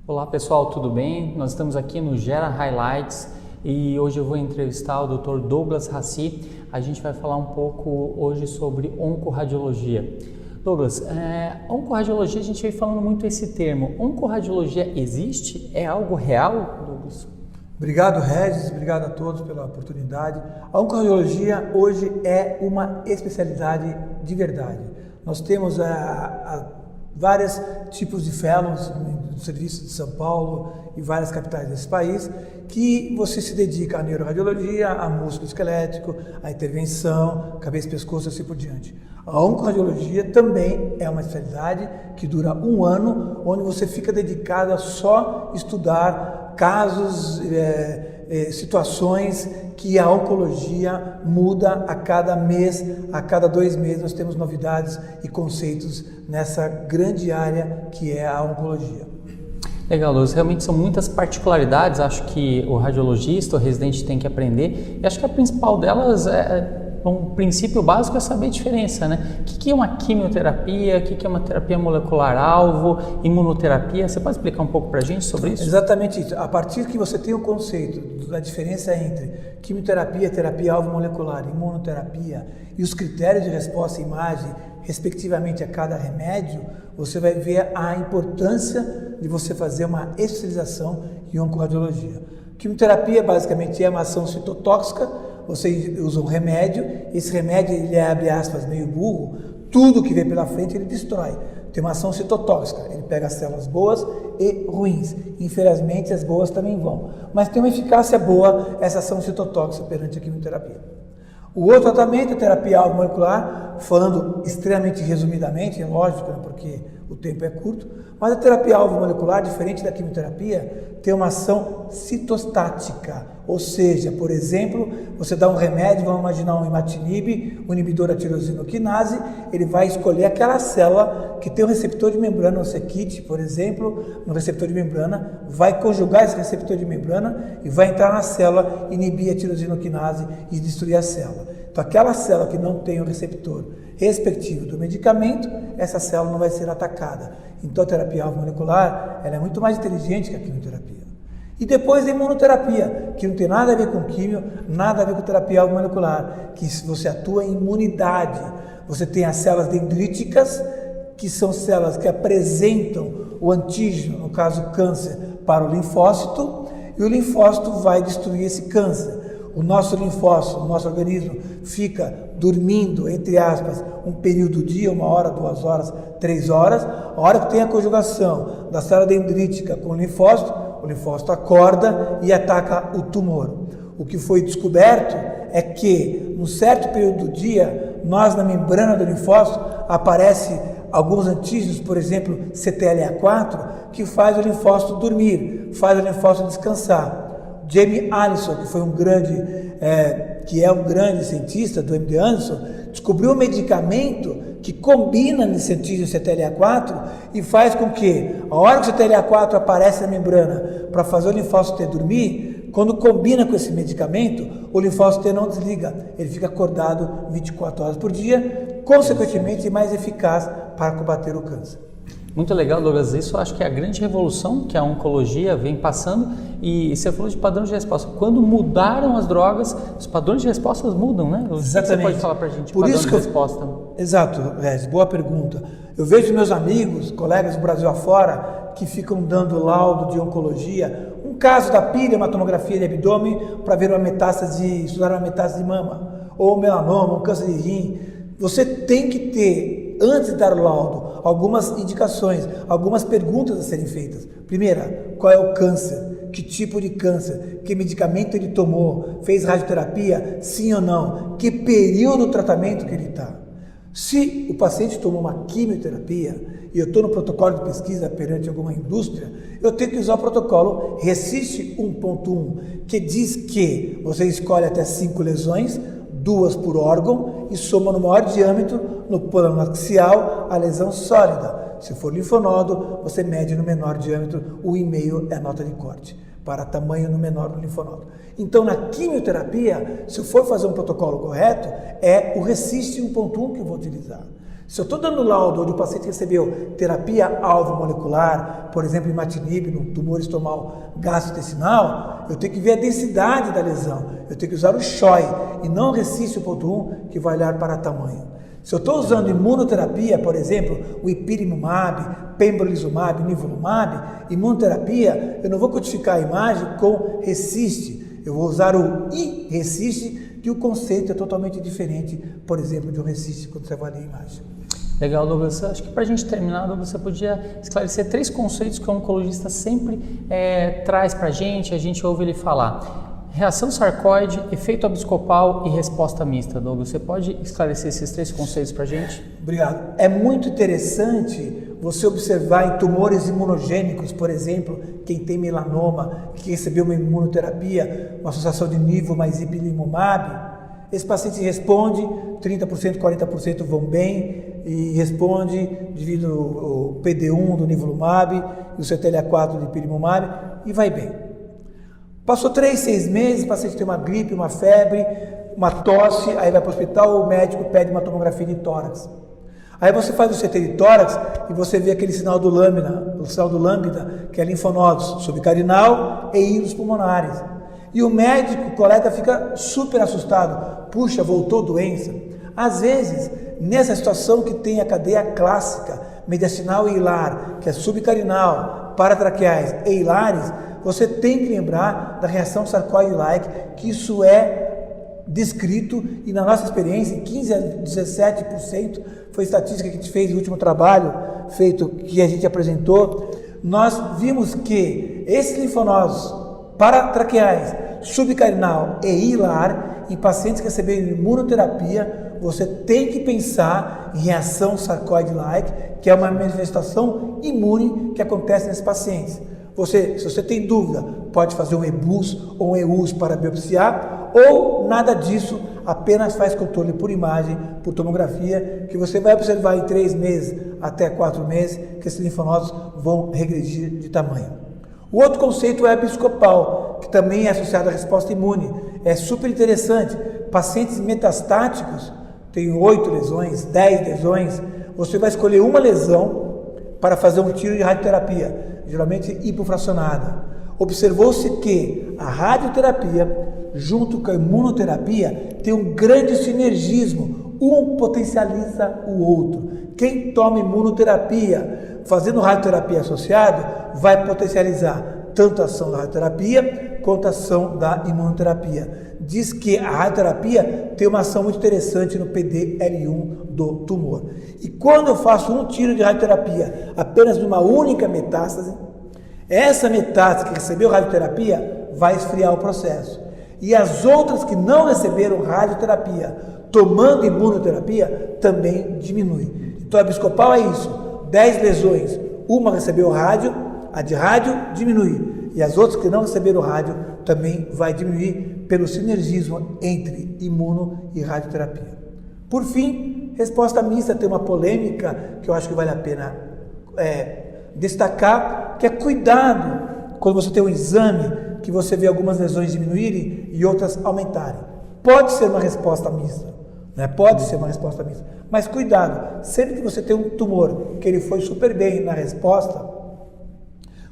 Olá pessoal, tudo bem? Nós estamos aqui no Gera Highlights e hoje eu vou entrevistar o Dr. Douglas Raci. A gente vai falar um pouco hoje sobre oncoradiologia. Douglas, oncoradiologia, a gente vem falando muito esse termo. Oncoradiologia existe? É algo real, Douglas? Obrigado, Regis. Obrigado a todos pela oportunidade. A oncoradiologia hoje é uma especialidade de verdade. Nós temos vários tipos de fellows no serviço de São Paulo e várias capitais desse país, que você se dedica à neuroradiologia, a músculo esquelético, à intervenção, cabeça e pescoço e assim por diante. A oncoradiologia também é uma especialidade que dura um ano, onde você fica dedicado a só estudar casos, situações que a oncologia muda a cada mês, a cada 2 meses nós temos novidades e conceitos nessa grande área que é a oncologia. Legal, Douglas. Realmente são muitas particularidades, acho que o radiologista, o residente tem que aprender, e acho que a principal delas um princípio básico é saber a diferença, né? O que é uma quimioterapia, o que é uma terapia molecular-alvo, imunoterapia? Você pode explicar um pouco para a gente sobre isso? Exatamente isso. A partir que você tem o conceito da diferença entre quimioterapia, terapia-alvo molecular, imunoterapia e os critérios de resposta à imagem, respectivamente a cada remédio, você vai ver a importância de você fazer uma especialização em oncoradiologia. Quimioterapia basicamente é uma ação citotóxica. Você usa um remédio, esse remédio ele abre aspas meio burro, tudo que vem pela frente ele destrói. Tem uma ação citotóxica, ele pega as células boas e ruins. Infelizmente as boas também vão, mas tem uma eficácia boa essa ação citotóxica perante a quimioterapia. O outro tratamento é a terapia-alvo molecular, falando extremamente resumidamente, é lógico, né, porque o tempo é curto, mas a terapia-alvo molecular, diferente da quimioterapia, tem uma ação citostática, ou seja, por exemplo, você dá um remédio, vamos imaginar um imatinib, um inibidor da tirosinoquinase, ele vai escolher aquela célula que tem um receptor de membrana, um c-KIT, por exemplo, no receptor de membrana, vai conjugar esse receptor de membrana e vai entrar na célula, inibir a tirosinoquinase e destruir a célula. Então, aquela célula que não tem o receptor respectivo do medicamento, essa célula não vai ser atacada. Então, a terapia-alvo molecular ela é muito mais inteligente que a quimioterapia. E depois a imunoterapia, que não tem nada a ver com químio, nada a ver com terapia-alvo molecular, que você atua em imunidade. Você tem as células dendríticas, que são células que apresentam o antígeno, no caso câncer, para o linfócito, e o linfócito vai destruir esse câncer. O nosso linfócito, o nosso organismo, fica dormindo, entre aspas, um período do dia, 1 hora, 2 horas, 3 horas. A hora que tem a conjugação da célula dendrítica com o linfócito acorda e ataca o tumor. O que foi descoberto é que, num certo período do dia, na membrana do linfócito, aparece alguns antígenos, por exemplo, CTLA4, que faz o linfócito dormir, faz o linfócito descansar. Jamie Allison, que é um grande cientista do MD Anderson, descobriu um medicamento que combina nesse antígeno CTLA4 e faz com que, a hora que o CTLA4 aparece na membrana para fazer o linfócito T dormir, quando combina com esse medicamento, o linfócito T não desliga, ele fica acordado 24 horas por dia, consequentemente mais eficaz para combater o câncer. Muito legal, Douglas. Isso eu acho que é a grande revolução que a oncologia vem passando. E você falou de padrões de resposta. Quando mudaram as drogas, os padrões de resposta mudam, né? Exatamente. O que você pode falar para a gente? Por isso que de resposta. Exato, Regis, boa pergunta. Eu vejo meus amigos, colegas do Brasil afora, que ficam dando laudo de oncologia. Um caso da píria, uma tomografia de abdômen para ver estudar uma metástase de mama, ou melanoma, um câncer de rim. Você tem que ter, antes de dar o laudo, algumas indicações, algumas perguntas a serem feitas. Primeira, qual é o câncer? Que tipo de câncer? Que medicamento ele tomou? Fez radioterapia? Sim ou não? Que período do tratamento que ele está? Se o paciente tomou uma quimioterapia e eu estou no protocolo de pesquisa perante alguma indústria, eu tenho que usar o protocolo RECIST 1.1, que diz que você escolhe até 5 lesões, 2 por órgão, e soma no maior diâmetro, no plano axial, a lesão sólida. Se for linfonodo, você mede no menor diâmetro, 1,5 é a nota de corte, para tamanho no menor do linfonodo. Então, na quimioterapia, se eu for fazer um protocolo correto, é o RECIST 1.1 que eu vou utilizar. Se eu estou dando laudo onde o paciente recebeu terapia alvo molecular, por exemplo, imatinib no tumor estomal gastrointestinal, eu tenho que ver a densidade da lesão, eu tenho que usar o CHOI e não o RECIST 1.1 que vai olhar para tamanho. Se eu estou usando imunoterapia, por exemplo, o ipilimumab, pembrolizumab, nivolumab, imunoterapia, eu não vou codificar a imagem com RECIST, eu vou usar o I-RECIST, que o conceito é totalmente diferente, por exemplo, de um RECIST quando você avalia a imagem. Legal, Douglas. Acho que para a gente terminar, Douglas, você podia esclarecer 3 conceitos que o oncologista sempre traz para a gente ouve ele falar. Reação sarcoide, efeito abscopal e resposta mista. Douglas, você pode esclarecer esses 3 conceitos para a gente? Obrigado. É muito interessante você observar em tumores imunogênicos, por exemplo, quem tem melanoma, que recebeu uma imunoterapia, uma associação de nivo mais ipilimumab, esse paciente responde, 30%, 40% vão bem, e responde devido ao PD1 do nivolumab e o CTLA4 do ipilimumab, e vai bem. Passou 3, 6 meses, o paciente tem uma gripe, uma febre, uma tosse, aí vai para o hospital, o médico pede uma tomografia de tórax. Aí você faz o CT de tórax e você vê aquele sinal do lambda, que é linfonodos subcarinal e íleos pulmonares. E o médico, o colega, fica super assustado. Puxa, voltou doença. Às vezes, nessa situação que tem a cadeia clássica, mediastinal e hilar, que é subcarinal, paratraqueais e hilares, você tem que lembrar da reação sarcoide-like, que isso é descrito e na nossa experiência, 15 a 17%, foi a estatística que a gente fez no último trabalho feito, que a gente apresentou, nós vimos que esses linfonodos paratraqueais, subcarinal e hilar, em pacientes que receberam imunoterapia, você tem que pensar em reação sarcoide-like, que é uma manifestação imune que acontece nesses pacientes. Se você tem dúvida, pode fazer um EBUS ou um EUS para biopsiar, ou nada disso, apenas faz controle por imagem, por tomografia, que você vai observar em 3 meses até 4 meses que esses linfonodos vão regredir de tamanho. O outro conceito é abscopal, que também é associado à resposta imune. É super interessante. Pacientes metastáticos, tem 8 lesões, 10 lesões, você vai escolher uma lesão para fazer um tiro de radioterapia, geralmente hipofracionada. Observou-se que a radioterapia, junto com a imunoterapia, tem um grande sinergismo, um potencializa o outro. Quem toma imunoterapia, fazendo radioterapia associada, vai potencializar tanto a ação da radioterapia quanto a ação da imunoterapia. Diz que a radioterapia tem uma ação muito interessante no PDL1 do tumor. E quando eu faço um tiro de radioterapia apenas numa única metástase, essa metástase que recebeu radioterapia vai esfriar o processo. E as outras que não receberam radioterapia, tomando imunoterapia, também diminui. Então a abscopal é isso, 10 lesões, uma recebeu rádio, a de rádio diminui. E as outras que não receberam rádio também vai diminuir pelo sinergismo entre imuno e radioterapia. Por fim, resposta mista tem uma polêmica que eu acho que vale a pena destacar, que é cuidado quando você tem um exame que você vê algumas lesões diminuírem e outras aumentarem. Pode ser uma resposta mista, né? Pode ser uma resposta mista, mas cuidado, sempre que você tem um tumor que ele foi super bem na resposta,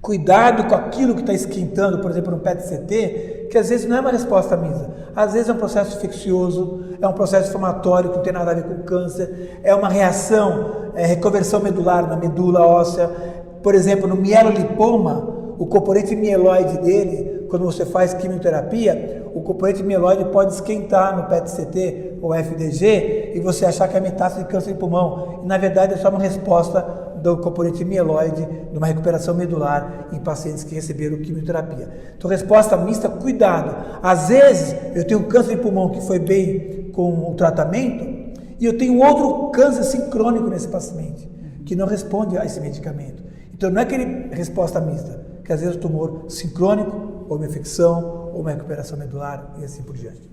cuidado com aquilo que está esquentando, por exemplo, no PET-CT, que às vezes não é uma resposta mista, às vezes é um processo infeccioso, é um processo inflamatório que não tem nada a ver com câncer, é uma reação, reconversão medular na medula óssea, por exemplo, no mielolipoma, o componente mieloide dele, quando você faz quimioterapia, o componente mieloide pode esquentar no PET-CT ou FDG e você achar que é metástase de câncer de pulmão. E na verdade é só uma resposta do componente mieloide de uma recuperação medular em pacientes que receberam quimioterapia. Então, resposta mista, cuidado. Às vezes eu tenho um câncer de pulmão que foi bem com o tratamento e eu tenho outro câncer sincrônico nesse paciente que não responde a esse medicamento. Então não é aquele resposta mista, que às vezes o tumor sincrônico, ou uma infecção, ou uma recuperação medular e assim por diante.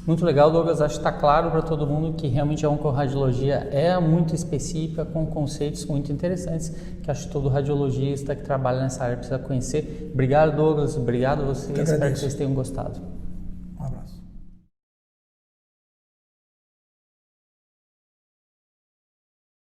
Muito legal, Douglas. Acho que está claro para todo mundo que realmente a oncorradiologia é muito específica, com conceitos muito interessantes, que acho que todo radiologista que trabalha nessa área precisa conhecer. Obrigado, Douglas. Obrigado a vocês. Espero que vocês tenham gostado. Um abraço.